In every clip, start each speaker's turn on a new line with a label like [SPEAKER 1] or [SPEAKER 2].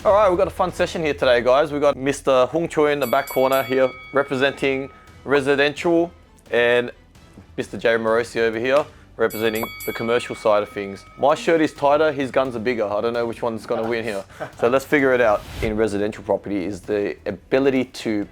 [SPEAKER 1] All right, we've got a fun session here today, guys. We've got Mr. Hung Choi in the back corner here representing residential, and Mr. Jay Morosi over here representing the commercial side of things. My shirt is tighter, his guns are bigger. I don't know which one's gonna win here. So let's figure it out. In residential property is the ability to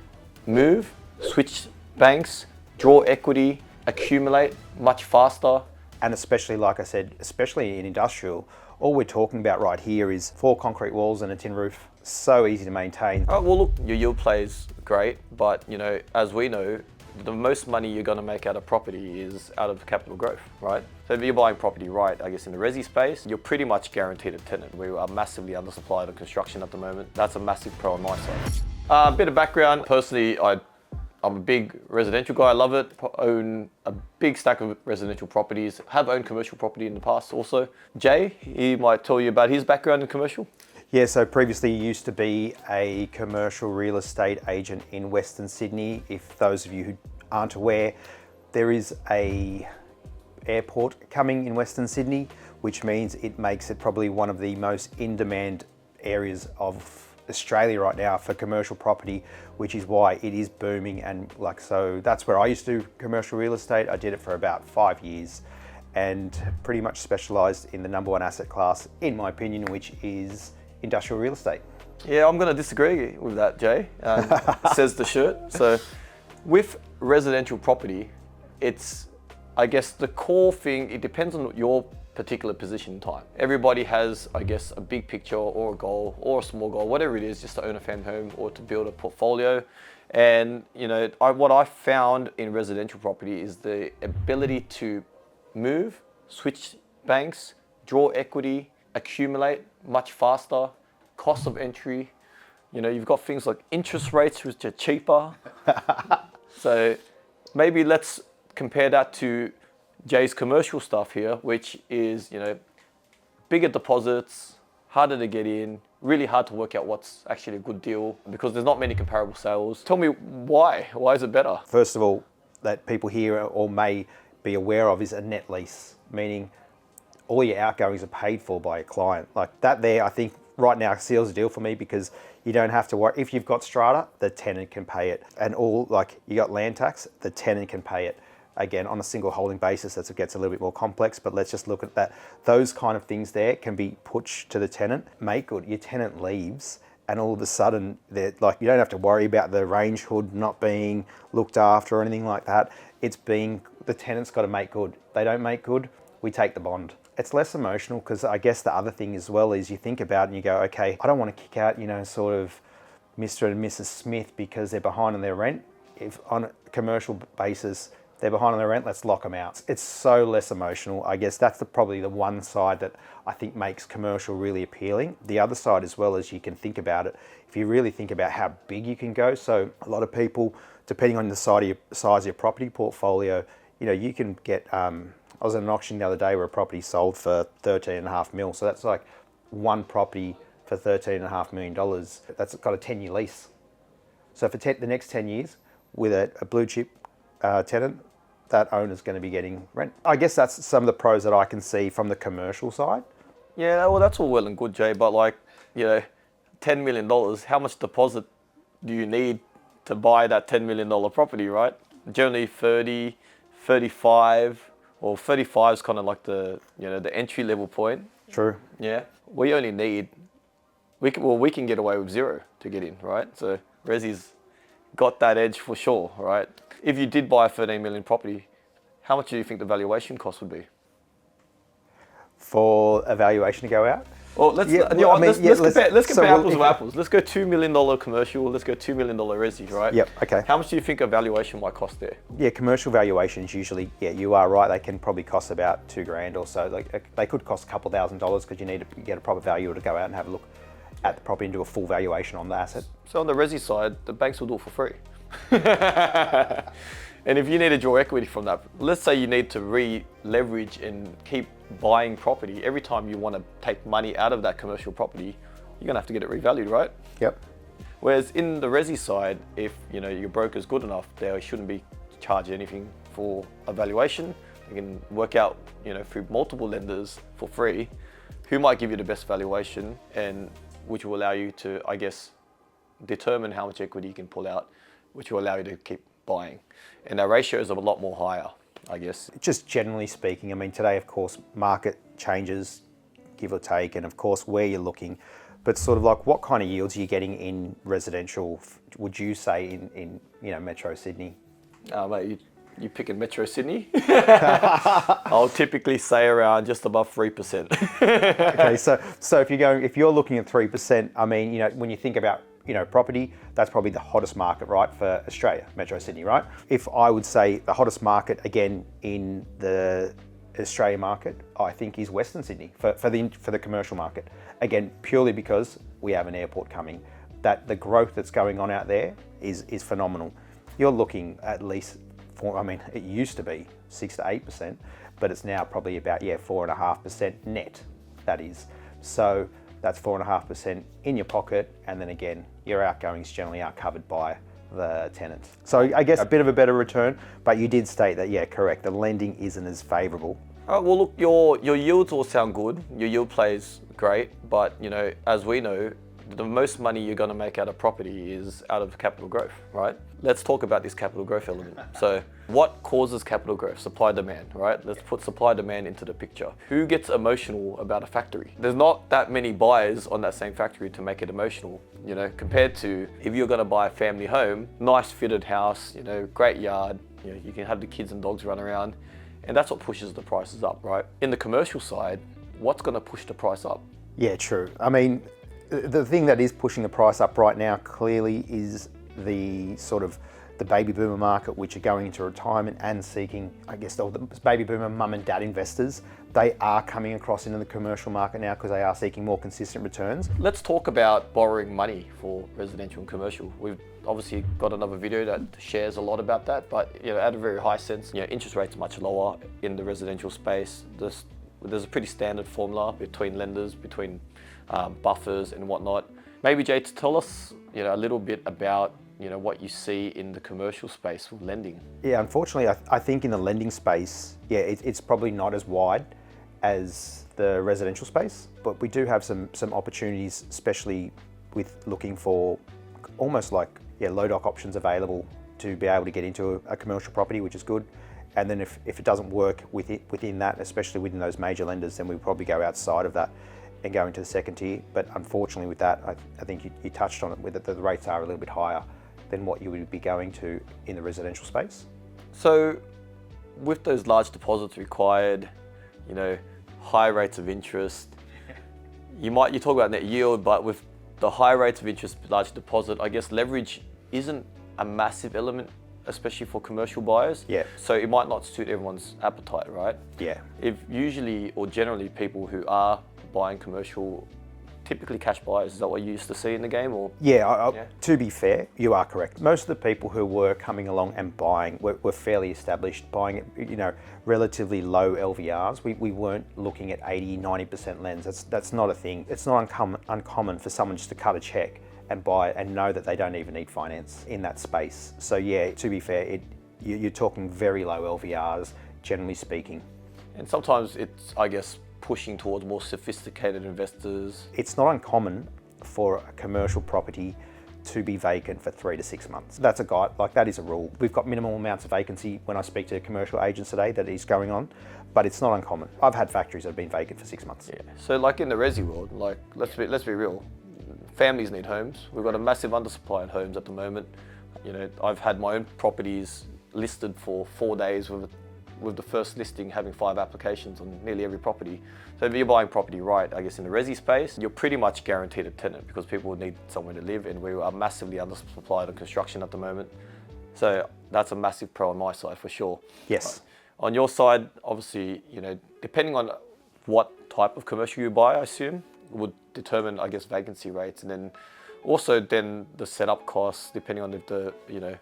[SPEAKER 1] move, switch banks, draw equity, accumulate much faster.
[SPEAKER 2] And especially, like I said, especially in industrial, all we're talking about right here is 4 concrete walls and a tin roof. So easy to maintain.
[SPEAKER 1] All right, well look, your yield play is great, but as we know, the most money you're gonna make out of property is out of capital growth, right? So if you're buying property right, I guess in the resi space, you're pretty much guaranteed a tenant. We are massively undersupplied on construction at the moment. That's a massive pro on my side. A bit of background, personally, I'm a big residential guy, I love it. Own a big stack of residential properties. Have owned commercial property in the past also. Jay, he might tell you about his background in commercial.
[SPEAKER 2] Yeah, so previously you used to be a commercial real estate agent in Western Sydney. If those of you who aren't aware, there is a airport coming in Western Sydney, which means it makes it probably one of the most in-demand areas of Australia right now for commercial property, which is why it is booming. And so that's where I used to do commercial real estate. I did it for about 5 years and pretty much specialized in the number one asset class, in my opinion, which is industrial real estate.
[SPEAKER 1] Yeah, I'm gonna disagree with that, Jay, says the shirt. So with residential property, it's, I guess the core thing, it depends on your particular position in time. Everybody has, I guess, a big picture or a goal or a small goal, whatever it is, just to own a family home or to build a portfolio. And what I found in residential property is the ability to move, switch banks, draw equity, accumulate much faster, cost of entry. You've got things like interest rates which are cheaper. So maybe let's compare that to Jay's commercial stuff here, which is, bigger deposits, harder to get in, really hard to work out what's actually a good deal because there's not many comparable sales. Tell me why? Why is it better?
[SPEAKER 2] First of all, that people here or may be aware of is a net lease, meaning all your outgoings are paid for by a client. Like that there, I think right now seals the deal for me because you don't have to worry. If you've got strata, the tenant can pay it. And you got land tax, the tenant can pay it. Again, on a single holding basis, that gets a little bit more complex, but let's just look at that. Those kind of things there can be pushed to the tenant. Make good, your tenant leaves and all of a sudden, you don't have to worry about the range hood not being looked after or anything like that. The tenant's got to make good. They don't make good, we take the bond. It's less emotional because I guess the other thing as well is you think about it and you go, okay, I don't want to kick out, sort of Mr. and Mrs. Smith because they're behind on their rent. If on a commercial basis, they're behind on their rent, let's lock them out. It's so less emotional. I guess that's probably the one side that I think makes commercial really appealing. The other side as well is you can think about it, if you really think about how big you can go. So a lot of people, depending on the size of your property portfolio, you can get, I was at an auction the other day where a property sold for 13.5 mil. So that's like one property for $13.5 million. That's got a 10-year lease. So for the next 10 years with a blue chip tenant, that owner's going to be getting rent. I guess that's some of the pros that I can see from the commercial side.
[SPEAKER 1] Yeah, well, that's all well and good, Jay, but $10 million, how much deposit do you need to buy that $10 million property, right? Generally 30, 35, or 35 is kind of like the entry level point.
[SPEAKER 2] True.
[SPEAKER 1] Yeah, we only need, we can get away with zero to get in, right? So resi's got that edge for sure, right? If you did buy a 13 million property, how much do you think the valuation cost would be?
[SPEAKER 2] For a valuation to go out?
[SPEAKER 1] Well, let's compare apples to apples. Let's go $2 million commercial, let's go $2 million resi, right?
[SPEAKER 2] Yep, okay.
[SPEAKER 1] How much do you think a valuation might cost there?
[SPEAKER 2] Yeah, commercial valuations usually, you are right, they can probably cost about $2,000 or so. They could cost a couple $1,000s because you need to get a proper valuer to go out and have a look at the property and do a full valuation on the asset.
[SPEAKER 1] So on the resi side, the banks will do it for free. And if you need to draw equity from that, let's say you need to re-leverage and keep buying property, every time you want to take money out of that commercial property, you're going to have to get it revalued, right?
[SPEAKER 2] Yep.
[SPEAKER 1] Whereas in the resi side, if your broker's good enough, they shouldn't be charged anything for a valuation. You can work out through multiple lenders for free who might give you the best valuation and which will allow you to, I guess, determine how much equity you can pull out, which will allow you to keep buying. And our ratios are a lot more higher, I guess.
[SPEAKER 2] Just generally speaking, I mean, today, of course, market changes, give or take, and of course, where you're looking. But sort of like, what kind of yields are you getting in residential, would you say, in Metro Sydney?
[SPEAKER 1] Mate, you pick in Metro Sydney. I'll typically say around just above 3%.
[SPEAKER 2] Okay, so if you're looking at 3%, I mean, when you think about property, that's probably the hottest market, right, for Australia, Metro Sydney, right? If I would say the hottest market again in the Australia market, I think is Western Sydney for the commercial market. Again, purely because we have an airport coming. That the growth that's going on out there is phenomenal. You're looking at least it used to be 6 to 8%, but it's now probably about 4.5% net. That is. So that's 4.5% in your pocket, and then again, your outgoings generally are covered by the tenant. So I guess a bit of a better return, but you did state that, correct, the lending isn't as favourable.
[SPEAKER 1] Well, look, your yields all sound good. Your yield plays great, but as we know, the most money you're going to make out of property is out of capital growth, right? Let's talk about this capital growth element. So what causes capital growth? Supply demand, right? Let's put supply demand into the picture. Who gets emotional about a factory? There's not that many buyers on that same factory to make it emotional, compared to if you're going to buy a family home, nice fitted house, great yard, you can have the kids and dogs run around, and that's what pushes the prices up, right? In the commercial side, what's going to push the price up?
[SPEAKER 2] Yeah, true. I mean, the thing that is pushing the price up right now clearly is the sort of the baby boomer market, which are going into retirement and seeking, I guess, all the baby boomer mum and dad investors. They are coming across into the commercial market now because they are seeking more consistent returns.
[SPEAKER 1] Let's talk about borrowing money for residential and commercial. We've obviously got another video that shares a lot about that, but at a very high sense, interest rates are much lower in the residential space. There's a pretty standard formula between lenders, between buffers and whatnot. Maybe Jay, to tell us a little bit about what you see in the commercial space with lending. Yeah,
[SPEAKER 2] unfortunately, I think in the lending space, it's probably not as wide as the residential space, but we do have some opportunities, especially with looking for almost like low doc options available to be able to get into a commercial property, which is good. And then if it doesn't work within that, especially within those major lenders, then we'll probably go outside of that and go into the second tier. But unfortunately with that, I think you touched on it, with the rates are a little bit higher than what you would be going to in the residential space.
[SPEAKER 1] So with those large deposits required, high rates of interest, you talk about net yield, but with the high rates of interest, large deposit, I guess leverage isn't a massive element, especially for commercial buyers.
[SPEAKER 2] Yeah.
[SPEAKER 1] So it might not suit everyone's appetite, right?
[SPEAKER 2] Yeah.
[SPEAKER 1] If usually or generally people who are buying commercial, typically cash buyers, is that what you used to see in the game? Or
[SPEAKER 2] to be fair, you are correct. Most of the people who were coming along and buying were fairly established, buying it, relatively low LVRs. We weren't looking at 80, 90% lens. That's not a thing. It's not uncommon for someone just to cut a check and buy and know that they don't even need finance in that space. So to be fair, you're talking very low LVRs, generally speaking.
[SPEAKER 1] And sometimes it's, I guess, pushing towards more sophisticated investors.
[SPEAKER 2] It's not uncommon for a commercial property to be vacant for 3 to 6 months. That's a guide, that is a rule. We've got minimal amounts of vacancy when I speak to commercial agents today that is going on, but it's not uncommon. I've had factories that have been vacant for 6 months.
[SPEAKER 1] Yeah. So in the resi world, let's be real. Families need homes. We've got a massive undersupply in homes at the moment. I've had my own properties listed for 4 days with the first listing having 5 applications on nearly every property. So if you're buying property right, I guess in the resi space, you're pretty much guaranteed a tenant because people need somewhere to live, and we are massively undersupplied on construction at the moment. So that's a massive pro on my side for sure.
[SPEAKER 2] Yes.
[SPEAKER 1] On your side, obviously, depending on what type of commercial you buy, I assume, would determine, I guess, vacancy rates, and then also the setup costs, depending on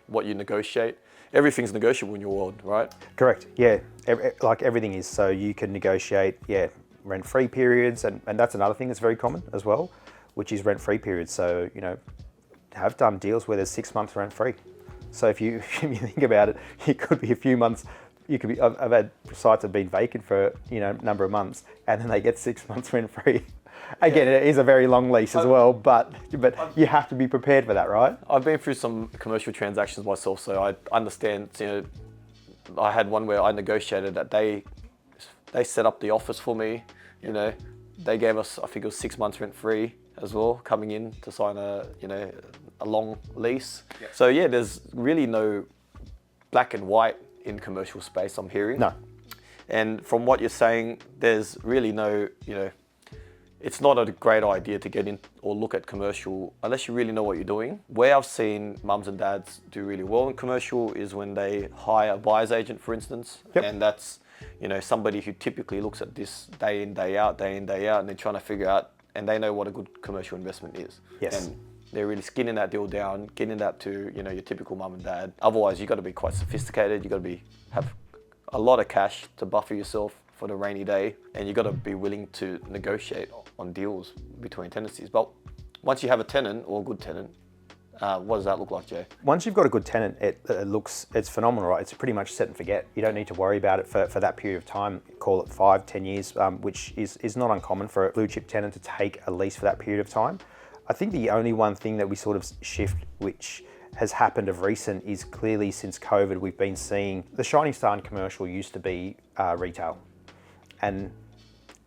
[SPEAKER 1] what you negotiate. Everything's negotiable in your world, right?
[SPEAKER 2] Correct. Yeah, everything is. So you can negotiate, rent-free periods, and that's another thing that's very common as well, which is rent-free periods. So have done deals where there's 6 months rent-free. So if you think about it, it could be a few months. I've had sites that have been vacant for a number of months, and then they get 6 months rent-free. Again, it is a very long lease as well, but you have to be prepared for that, right?
[SPEAKER 1] I've been through some commercial transactions myself, so I understand. I had one where I negotiated that they set up the office for me. They gave us, I think it was 6 months rent free as well, coming in to sign a long lease. Yep. So yeah, there's really no black and white in commercial space, I'm hearing.
[SPEAKER 2] No.
[SPEAKER 1] And from what you're saying, there's really no, it's not a great idea to get in or look at commercial unless you really know what you're doing. Where I've seen mums and dads do really well in commercial is when they hire a buyer's agent, for instance. Yep. And that's, somebody who typically looks at this day in, day out, and they're trying to figure out, and they know what a good commercial investment is.
[SPEAKER 2] Yes.
[SPEAKER 1] And they're really skinning that deal down, getting that to, your typical mum and dad. Otherwise, you've got to be quite sophisticated. You've got to have a lot of cash to buffer yourself for the rainy day, and you've got to be willing to negotiate on deals between tenancies. But once you have a tenant or a good tenant, what does that look like, Jay?
[SPEAKER 2] Once you've got a good tenant, it's phenomenal, right? It's pretty much set and forget. You don't need to worry about it for that period of time. Call it 5-10 years, which is not uncommon for a blue chip tenant to take a lease for that period of time. I think the only one thing that we sort of shift, which has happened of recent, is clearly since COVID, we've been seeing the shining star in commercial used to be retail. And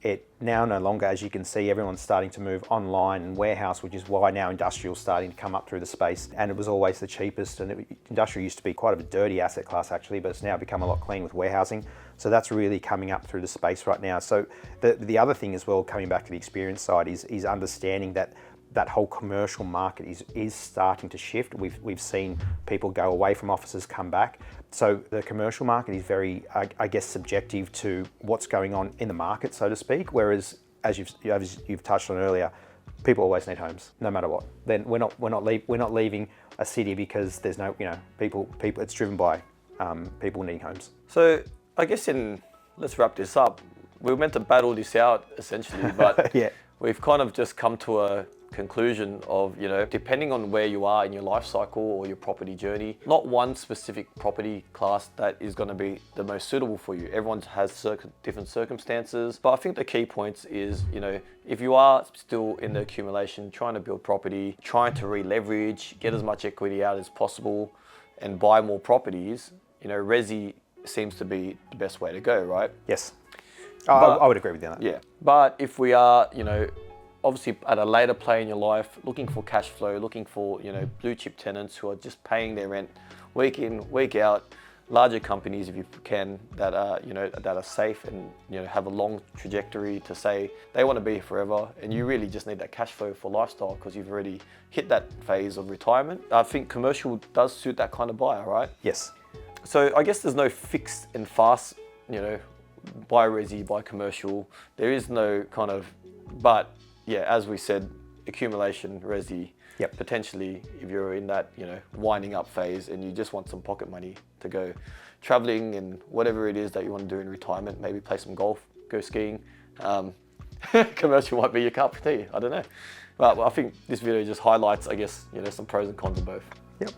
[SPEAKER 2] it now no longer, as you can see, everyone's starting to move online and warehouse, which is why now industrial's starting to come up through the space. And it was always the cheapest, and industrial used to be quite a dirty asset class actually, but it's now become a lot clean with warehousing. So that's really coming up through the space right now. So the other thing as well, coming back to the experience side, is understanding that whole commercial market is starting to shift. We've seen people go away from offices, come back. So the commercial market is very, I guess, subjective to what's going on in the market, so to speak. Whereas, as you've touched on earlier, people always need homes, no matter what. Then we're not leaving a city because there's no, people. It's driven by people needing homes.
[SPEAKER 1] So I guess let's wrap this up. We were meant to battle this out essentially, but
[SPEAKER 2] yeah.
[SPEAKER 1] We've kind of just come to a conclusion of, depending on where you are in your life cycle or your property journey, not one specific property class that is going to be the most suitable for you. Everyone has different circumstances. But I think the key points is, if you are still in the accumulation, trying to build property, trying to re-leverage, get as much equity out as possible and buy more properties, resi seems to be the best way to go, right?
[SPEAKER 2] Yes. I would agree with you on that.
[SPEAKER 1] Yeah. But if we are, obviously at a later play in your life, looking for cash flow, looking for, blue chip tenants who are just paying their rent week in, week out, larger companies if you can that are, that are safe and, have a long trajectory to say they want to be here forever, and you really just need that cash flow for lifestyle because you've already hit that phase of retirement. I think commercial does suit that kind of buyer, right?
[SPEAKER 2] Yes.
[SPEAKER 1] So I guess there's no fixed and fast, buy resi, buy commercial. There is no kind of, but yeah, as we said, accumulation, resi,
[SPEAKER 2] yep.
[SPEAKER 1] Potentially if you're in that, winding up phase and you just want some pocket money to go traveling and whatever it is that you want to do in retirement, maybe play some golf, go skiing. Commercial might be your cup of tea, I don't know. But I think this video just highlights, I guess, some pros and cons of both.
[SPEAKER 2] Yep.